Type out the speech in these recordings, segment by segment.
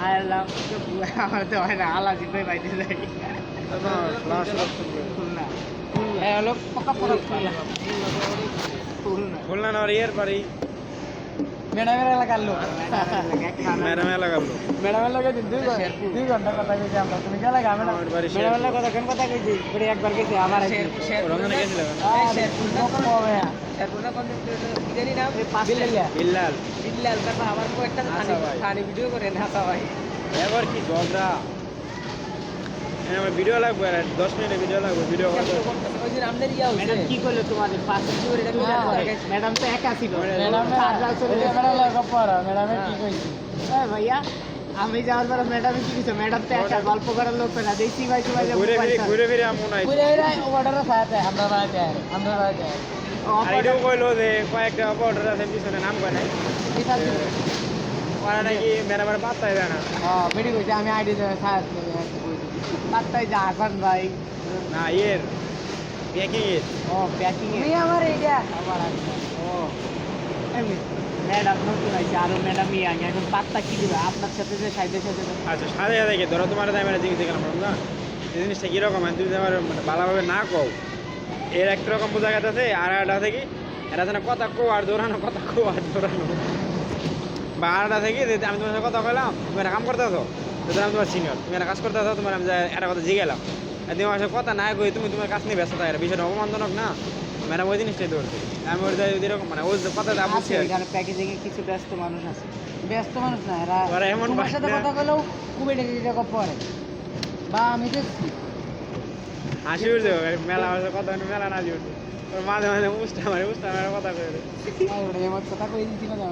আইলাম আমার তো হয় না আলাজি ভাই বাইতে যাই খুলনা হ্যাঁ হলো পকা পকা খুলনা খুলনা না ইয়ার বাড়ি ম্যাডামের এলাকার লোক ম্যাডামের এলাকার লোক ম্যাডামের লোক 2 ঘন্টা কথা কইছি আমরা তুমি গেলে গা ম্যাডামের লোক কথা কেন কথা কইছি বড়ি একবার গেছে আমার রমজানে গেছিলাম শেরপুরা কোন জানি না বিল্লাল বিল্লাল তারপর আমার কো একটা খানি ভিডিও করে হাসা ভাই এবার কি ঝগড়া আমার ভিডিও লাগবে আর 10 মিনিটের ভিডিও লাগবে ভিডিও ওই দিন আমাদের ইয়া হইছে ম্যাডাম কি করলো তোমাদের ফার্স্ট ভিডিও এটা ম্যাডাম তো একা ছিল ম্যাডাম ম্যাডাম লাগা পড়া ম্যাডামে কি কইছি হ্যাঁ ভাইয়া আমি যাওয়ার পর ম্যাডামে কি কইছে ম্যাডাম তো একা গল্প করার লোক না দেখি ভাই সবাই ঘুরে ফিরে আমু নাই ঘুরে ফিরে অর্ডার খাতে আমরা রাতে আর এটাও কইলো যে কয়েকটা অর্ডার আছে পিছনে নাম কয় নাই ঠিক আছে ওরা নাকি ম্যাডামের পাত্তাই দেয় না বেড়ি কইছে আমি আইডি দেব সাথে পাত্তাই যা এখন ভাই না এর প্যাকিং এর প্যাকিং এর আমি আমার এইটা আমার এমনি ম্যাডাম নতুন আছে আরো ম্যাডাম আমি এখন পাত্তা কি দিবে আপনার সাথে যে সাইডের সাথে আচ্ছা সাথে সাথে ধরো তোমার দাম এটা জিজ্ঞেস করলাম না এই জিনিসটা কীরকম তুমি আমার মানে ভালোভাবে না কও এর একটা রকম বোঝা গেছে আর একটা থেকে এটা যেন কথা কো আর দৌড়ানো কথা কো আর দৌড়ানো বা আরটা থেকে যে আমি তোমার সাথে কথা বললাম তুমি একটা কাম করতে আসো যদি আমি তোমার সিনিয়র তুমি একটা কাজ করতে আসো তোমার আমি একটা কথা জিগেলাম তুমি আমার সাথে কথা না কই তুমি তোমার কাজ নিয়ে ব্যস্ত থাকে বিষয়টা অপমানজনক না ম্যাডাম ওই জিনিসটাই দৌড়ছে আমি ওর যাই এরকম মানে ওই কথা বুঝছি এখানে প্যাকেজিং এ কিছু ব্যস্ত মানুষ আছে ব্যস্ত মানুষ না এরা এমন তোমার সাথে কথা বলেও খুবই টাকা পড়ে বা আমি দেখছি হাসি উঠছে মেলা কথা মেলা না উঠছে মাঝে মাঝে উষ্টা মারে কথা কয়ে এমন কথা কই দিচ্ছি না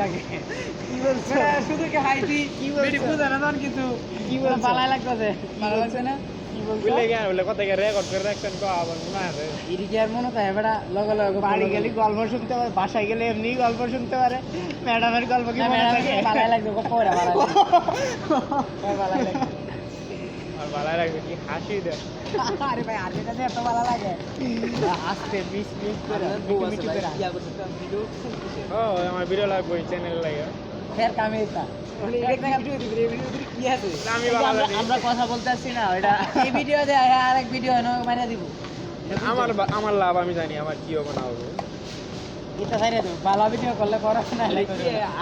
লাগে কি বলছো শুধু কি হাইটি কি বলছো বুঝা না কিছু কি বলছো ভালো লাগতেছে ভালো লাগছে না বুঝলে গিয়া বলে কথা কে রেকর্ড করে রাখছেন কো আবার মনে আছে ইডি কি আর মনে থাকে এবারে লগে লগে বাড়ি গেলি গল্প শুনতে পারে বাসায় গেলে এমনি গল্প শুনতে পারে ম্যাডামের গল্প কি মনে থাকে ভালো লাগছে কো পড়া ভালো লাগছে ভালো লাগছে আর ভালো লাগবে কি হাসি দে আরে ভাই আর এটা এত ভালো লাগে আস্তে মিস করে মিটি করে কি আবার ভিডিও ও আমার ভিডিও লাগবে চ্যানেল লাগে ফের কামে এটা আমরা কথা বলতেছি না ওটা এই ভিডিও দে আর এক ভিডিও এনে মারিয়া দিব আমার লাভ আমি জানি আমার কি হবে না হবে এটা ছাইরা দেব ভালো ভিডিও করলে করো না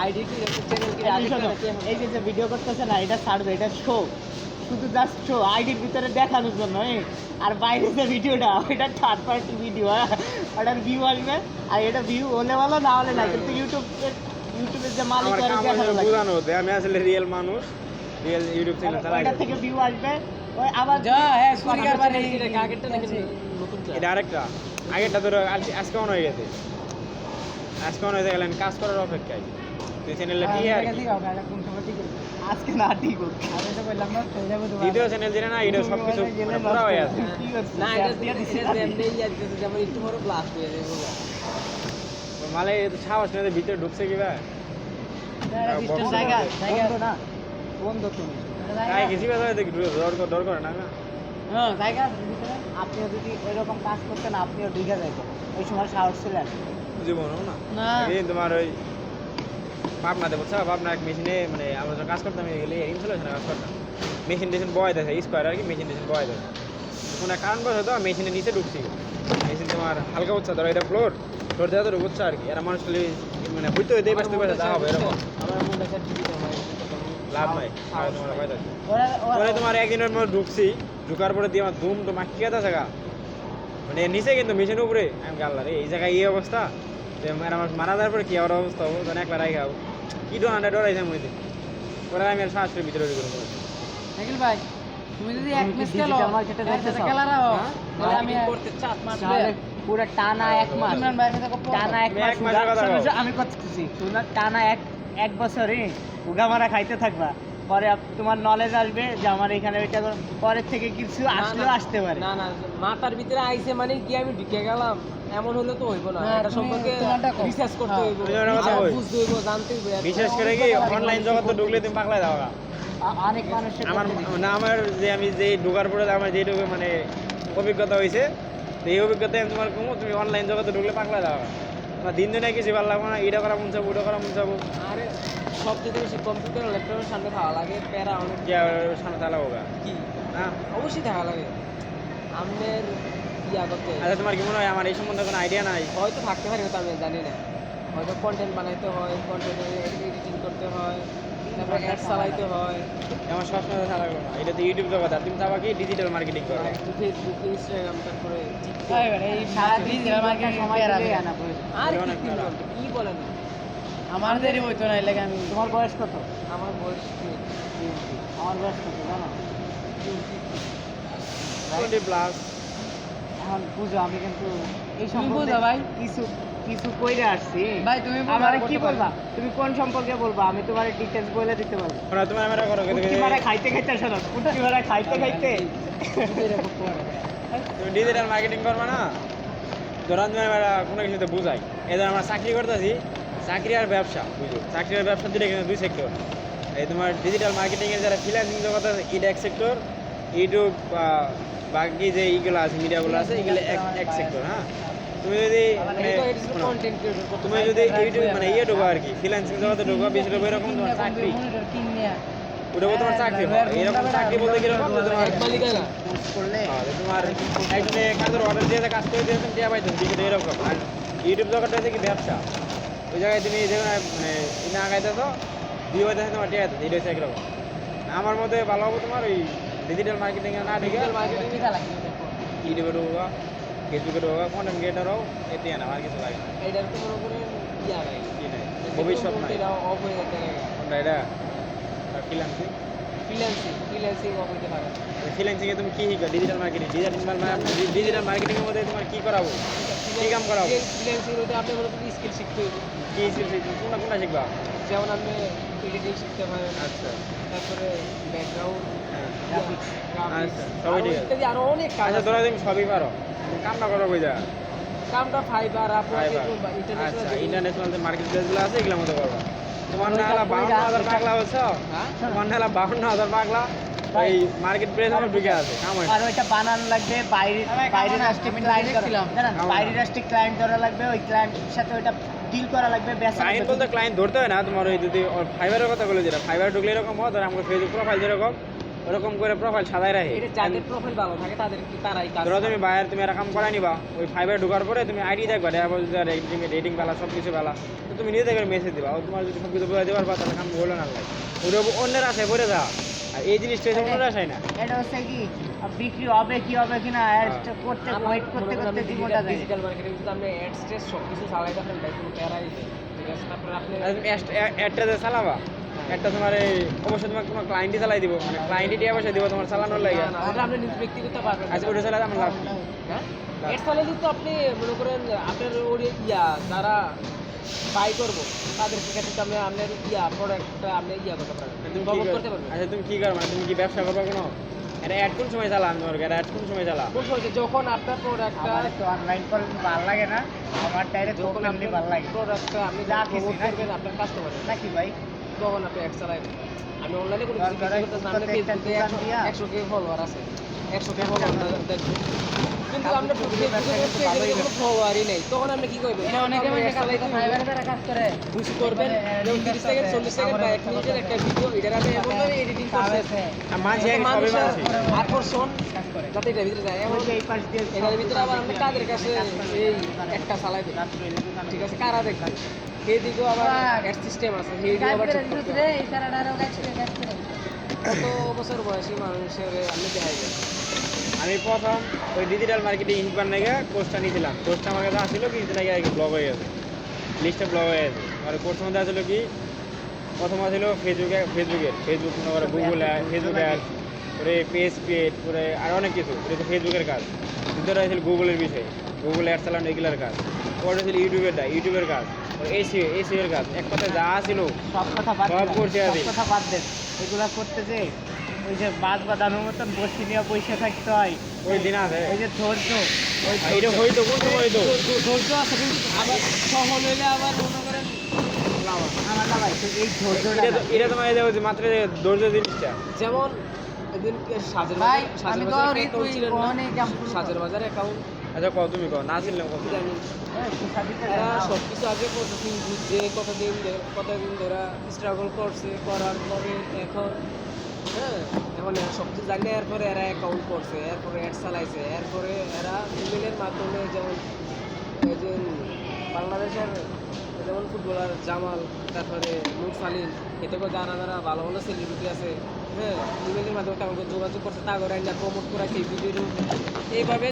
আইডি কি চ্যানেল কি এই যে ভিডিও করতেছে না এটা ছাড়বে এটা শো শুধু জাস্ট শো আইডির ভিতরে দেখানোর জন্য আর বাইরে যে ভিডিওটা ওইটা থার্ড পার্টি ভিডিও ওটার ভিউ আসবে আর এটা ভিউ হলে ভালো না হলে না কিন্তু ইউটিউবের যে মালিক আর দেখানো লাগে বুঝানো হতে আমি আসলে রিয়েল মানুষ রিয়েল ইউটিউব চ্যানেল চালাই এটা থেকে ভিউ আসবে ওই আবার যা হ্যাঁ সুরিকার বারে আগেরটা নাকি নতুন এটা আরেকটা আগেরটা তো আজকে অন হয়ে গেছে আজকে অন হয়ে গেলেন কাজ করার অপেক্ষায় তুই চ্যানেলে কি আর আজকে না ঠিক হচ্ছে আমি তো বললাম না চলে যাবে ভিডিও চ্যানেল যেটা না এটা সবকিছু পুরো হয়ে আছে না এটা দিয়ে দিছে এমনি যাচ্ছে যেমন একটু বড় ব্লাস্ট হয়ে যাবে মালে সাহস নিয়ে ভিতরে ঢুকছে কি ভাই জায়গা না বন্ধ তো তাই কিছু কথা দেখি ডর করে না হ্যাঁ জায়গা আপনিও যদি এরকম কাজ করতেন আপনিও ঢুকে যাইতেন ওই সময় সাহস ছিলেন জীবনও না এই তোমার ওই পাবনাতে বুঝছো পাবনা এক মেশিনে মানে আমরা যখন কাজ করতাম গেলে ইনস্টলেশনে কাজ করতাম মেশিন টেশিন বয় দেয় স্কোয়ার আর কি মেশিন টেশিন বয় দেয় কোনো কারণ বসে তো মেশিনের নিচে ঢুকছি মেশিন তোমার হালকা বুঝছো ধরো এটা ফ্লোর দেওয়া তো বুঝছো আর কি এরা মানুষ মানে হইতে হইতে ব্যস্ত করে যা হবে এরকম লাভ নাই তোমার ভয় থাকে পরে তোমার একদিনের মধ্যে ঢুকছি ঢুকার পরে দিয়ে আমার ধুম তো মাখিয়ে আছে গা মানে নিচে কিন্তু মেশিনের উপরে আমি গাল্লা রে এই জায়গায় এই অবস্থা যে আমার মারা যাওয়ার পরে কি আবার অবস্থা হবো তখন একলা রাই খাবো কি ডরাইছে মধ্যে পরে আমি আর শ্বাসের ভিতরে নিখিল ভাই তুমি যদি এক মিস খেলো মার্কেটে যাইতে খেলারাও তাহলে আমি করতে চাপ মারবে পুরো টানা এক মাস ইমরান ভাই টানা এক মাস আমি করতেছি তোমরা টানা এক বছরই উগা মারা খাইতে থাকবা পরে তোমার নলেজ আসবে যে আমার এখানে ওইটা পরের থেকে কিছু আসলেও আসতে পারে না না মাথার ভিতরে আইছে মানে কি আমি ঢুকে গেলাম এমন হলে তো হইব না এটা সম্পর্কে রিসার্চ করতে হইব বুঝতে হইব জানতে হইব বিশেষ করে কি অনলাইন জগতে ঢুকলে তুমি পাগলাই দাও অনেক মানুষের আমার যে আমি যে ঢোকার পরে আমার যেটুকু মানে অভিজ্ঞতা হয়েছে এই অভিজ্ঞতায় আমি তোমার কমো তুমি অনলাইন জগতে ঢুকলে পাগলাই দাও আমার দিন দিনে কিছু ভালো লাগবে না এটা করা মন চাবো ওটা করা মন চাবো আরে সবচেয়ে বেশি কম্পিউটার ল্যাপটপের সামনে থাকা লাগে প্যারা অনেক যে সামনে তালা হোগা কি না অবশ্যই থাকা লাগে আমাদের ইয়া করতে আচ্ছা তোমার কি মনে হয় আমার এই সম্বন্ধে কোনো আইডিয়া নাই হয়তো থাকতে পারে হয়তো আমি জানি না হয়তো কন্টেন্ট বানাইতে হয় কন্টেন্ট এডিটিং করতে হয় তারপরে অ্যাড চালাইতে হয় আমার সবসময় তালা লাগবে না এটা তো ইউটিউব জগৎ আর তুমি চাবা কি ডিজিটাল মার্কেটিং করো ফেসবুক ইনস্টাগ্রাম তারপরে এই সারাদিন ডিজিটাল মার্কেটিং সময় দিলে আনা প্রয়োজন আর অনেক কি প্যারা। কি বলেন আমাদেরই হইতো না এলাকা আমি তোমার বয়স কত আমার বয়স আমার বয়স কত জানো 20 প্লাস এখন বুঝো আমি কিন্তু এই তুমি সম্পর্কে বুঝো ভাই? কিছু কিছু কইরা আসছি ভাই, তুমি বুঝো, আমারে আমি কি করতে বলবা তুমি কোন সম্পর্কে বলবা আমি তোমার ডিটেইলস বলে দিতে পারবো ওরা তোমার আমরা করো কুটকি মারা খাইতে খাইতে শোনো কুটকি মারা খাইতে খাইতে তুমি ডিজিটাল মার্কেটিং করবা না ধরো তুমি আমরা কোনো কিছুতে বুঝাই এদের আমরা চাকরি করতেছি চাকরি আর ব্যবসা বুঝো চাকরি আর ব্যবসা দুটো কিন্তু দুই সেক্টর এই তোমার ডিজিটাল মার্কেটিং এর যারা ফ্রিল্যান্সিং জগৎ আছে এটা এক সেক্টর ইউটিউব বাকি যে এইগুলো আছে মিডিয়াগুলো আছে এগুলো এক সেক্টর হ্যাঁ তুমি যদি মানে শোনো, কন্টেন্ট ক্রিয়েটর তুমি যদি ইউটিউব মানে ইয়ে ঢোকো আর কি ফ্রিল্যান্সিং জগতে ঢোকো বেশি ঢোকো এরকম তোমার চাকরি ওটা তোমার চাকরি হয় এরকম চাকরি বলতে কিরকম যে তোমার এক মালিকানা করলে হ্যাঁ, যে তোমার একজনে কাজের অর্ডার দিয়ে কাজ করে দিয়ে তুমি টিয়া পাইছো কিন্তু এরকম আর ইউটিউব জগৎটা হচ্ছে কি ব্যবসা ওই জায়গায় তুমি যে মানে না আগাইতেছো দিয়ে হইতেছে তোমার টিয়া এটা হচ্ছে একরকম আমার মধ্যে ভালো হবে তোমার ওই ডিজিটাল মার্কেটিং এ না ঢুকে ইউটিউবে ঢুকবা ফেসবুকে ঢুকবা কন্টেন্ট ক্রিয়েটার হও এতে না আর কিছু লাগে না এইটার তো মনে করেন ইয়া নাই কি নাই ভবিষ্যৎ নাই অফ হয়ে যেতে লাগে কোনটা এটা ফ্রিল্যান্সিং ফ্রিল্যান্সিং অফ হইতে পারে ফ্রিল্যান্সিং এ তুমি কি শিখবা ডিজিটাল মার্কেটিং ডিজিটাল মার্কেটিং এর মধ্যে তোমার কি করাবো কি কাম করাবো ফ্রিল্যান্সিং হইতে আপনি মনে করেন স্কিল শিখতে হবে কি কোনটা কোনটা শিখবা যেমন আপনি এডিটিং শিখতে পারেন আচ্ছা তারপরে ব্যাকগ্রাউন্ড হ্যাঁ আচ্ছা সবই ঠিক আছে ইত্যাদি আরো অনেক কাজ আচ্ছা আছে। ধরো তুমি সবই পারো তুমি কামটা করো বুঝা কামটা ফাইবার আপনার আচ্ছা ইন্টারন্যাশনাল যে মার্কেট প্লেসগুলো আছে এগুলোর মধ্যে করবা তোমার ওই না হলো কাজ- 52,000 পাগলা হচ্ছে হ্যাঁ তোমার না হলো 52,000 পাগলা এই মার্কেট প্লেস আমার ঢুকে আছে কাম হয় না। আর ওইটা বানানো লাগবে বাইরের রাষ্ট্রিক ক্লায়েন্ট জানেন বাইরের রাষ্ট্রিক ক্লায়েন্ট ধরা লাগবে ওই ক্লায়েন্টের সাথে ওইটা ডিল করা লাগবে বেচা ক্লায়েন্ট বলতে ক্লায়েন্ট ধরতে হয় না তোমার ওই যদি ফাইবারের কথা বলে যেটা ফাইবার ঢুকলে এরকম হয় ধর আমাকে ফেসবুক প্রোফাইল যেরকম ওরকম করে প্রোফাইল সাদাই রাখে এটা যাদের প্রোফাইল ভালো থাকে তাদের তারাই কাজ ধরো তুমি বাইরে তুমি এরকম করাই নিবা ওই ফাইবার ঢোকার পরে তুমি আইডি দেখবা রেটিং বেলা সব কিছু বেলা তো তুমি নিজে থেকে মেসেজ দিবা ও তোমার যদি সব কিছু বোঝা দেবার বা তাহলে কাম বলো না লাগে ওটা অন্যের আছে বলে যা আর এই জিনিসটা হচ্ছে অন্যের আসায় না এটা হচ্ছে কি বিক্রি হবে কি হবে কিনা করতে ওয়েট করতে করতে জীবনটা যায় ডিজিটাল মার্কেটিং যদি আপনি অ্যাড স্টেজ সব কিছু চালাই থাকেন ভাই কোনো প্যারাই নেই ঠিক আছে তারপরে আপনি আর তুমি অ্যাডটা যে চালাবা একটা তোমার এই অবশ্যই তোমার কোনো ক্লায়েন্টই চালাই দিব মানে ক্লায়েন্টই টিয়া পয়সা দিব তোমার চালানোর লাগে না, না, ওটা আপনি নিজ ব্যক্তিগত পারবেন আচ্ছা ওটা চালাতে আমার লাভ কি? হ্যাঁ এর ফলে তো আপনি মনে করেন আপনার ওই যারা বাই করবো তাদের ক্ষেত্রে তো আপনি আপনার প্রোডাক্টটা আপনি করতে পারবেন তুমি কি প্রমোট করো? করতে পারবেন আচ্ছা তুমি কি করো মানে তুমি কি ব্যবসা করবা কোনো এটা অ্যাড কোন সময় চালা আমি এটা অ্যাড কোন সময় চালা কোন সময় যখন আপনার প্রোডাক্টটা আমার তো অনলাইন করে ভালো লাগে না আমার ডাইরেক্ট যখন ওপেনলি আপনার ভালো লাগে প্রোডাক্টটা আপনি যা যা কিছু প্রমোট নাকি? করবেন আপনার কাস্টমার নাকি ভাই তখন আপনি অ্যাড চালাবেন আমি অনলাইনে কোনো কিছু দরকার হয় বিক্রি করতেছি আপনার প্রত্যেকটা ফেসবুকে দোকান দিয়া। 100 কে ফলোয়ার আছে 100 কে ফলোয়ার দেখবেন কিন্তু আপনি আমরা তো ভিডিও ব্যবসা করতে ভালোই কোনো ফলোয়ারই নেই তখন আপনি কি করবেন কাজ করে বুঝ করবেন যেমন 30 সেকেন্ড 40 সেকেন্ড বা 1 মিনিটের একটা ভিডিও এটার আপনি এমন করে এডিটিং করছেন আর মানুষ সবই মানুষের মানুষই আকর্ষণ যাতে এটার ভিতরে যায় এমন এই পাশ দিয়ে এটার ভিতরে আবার আপনি তাদের কাছে এই একটা চালাই দেন ঠিক আছে কারা দেখবে সেই দিকেও আবার অ্যাড সিস্টেম আছে সেই দিকেও আবার ঠিক করতে হবে। কত বছর বয়সী মানুষের আপনি দেখাই দেন আমি প্রথম ওই ডিজিটাল মার্কেটিং শিখবার নাকি কোর্সটা নিয়েছিলাম কোর্সটা আমার কাছে আসছিল কিছুদিন আগে আর কি ব্লগ হয়ে গেছে লিস্টে ব্লগ হয়ে গেছে আর কোর্সের মধ্যে আসলো কি প্রথম আসলো ফেসবুক মনে করে গুগল ফেসবুক অ্যাড পরে পেজ ক্রিয়েট করে আর অনেক কিছু এটা তো ফেসবুকের কাজ দুটো হয়েছিল গুগলের বিষয় গুগল অ্যাড চালানো এগুলোর কাজ পরে ছিল ইউটিউবের কাজ এসিও এর কাজ এক কথায় যা ছিল সব কথা বাদ সব দিলাম, করতে সব হবে। কথা বাদ দেন এগুলা করতে যে ওই যে মাছ বাঁধানোর মতন বসে নিয়ে পয়সা থাকতে হয় ওই দিন আছে ওই যে ধৈর্য ওই এটা হইতো কোন সময় হইতো ধৈর্য আছে কিন্তু আবার সফল হইলে আবার মনে করেন লাভ আছে। আমার না ভাই তো এই ধৈর্যটা এটা না। এটা তোমার এই যে মাত্র যে ধৈর্য জিনিসটা যেমন এদিন সাজের ভাই, সাজের আমি তো বাজার ঋতুই অ্যাকাউন্ট ছিলেন না অনেক কাম শুরু সাজের বাজার অ্যাকাউন্ট আর আচ্ছা কও তুমি কও না চিনলে কও জানি এরা সব কিছু আগে প্রসেসিং বুঝছে কতদিন ধরে স্ট্রাগল করছে করার পরে এখন হ্যাঁ এখন এরা সব কিছু জানে এরপরে এরা অ্যাকাউন্ট করছে এরপরে অ্যাড চালাইছে এরপরে এরা ইমেলের মাধ্যমে যেমন এই যে বাংলাদেশের যেমন ফুটবলার জামাল তারপরে নূর সালিম এতে করে যারা যারা ভালো ভালো সেলিব্রিটি আছে হ্যাঁ ইমেলের মাধ্যমে তেমন যোগাযোগ করছে তা করে প্রমোট করাইছে এই ভিডিও এইভাবে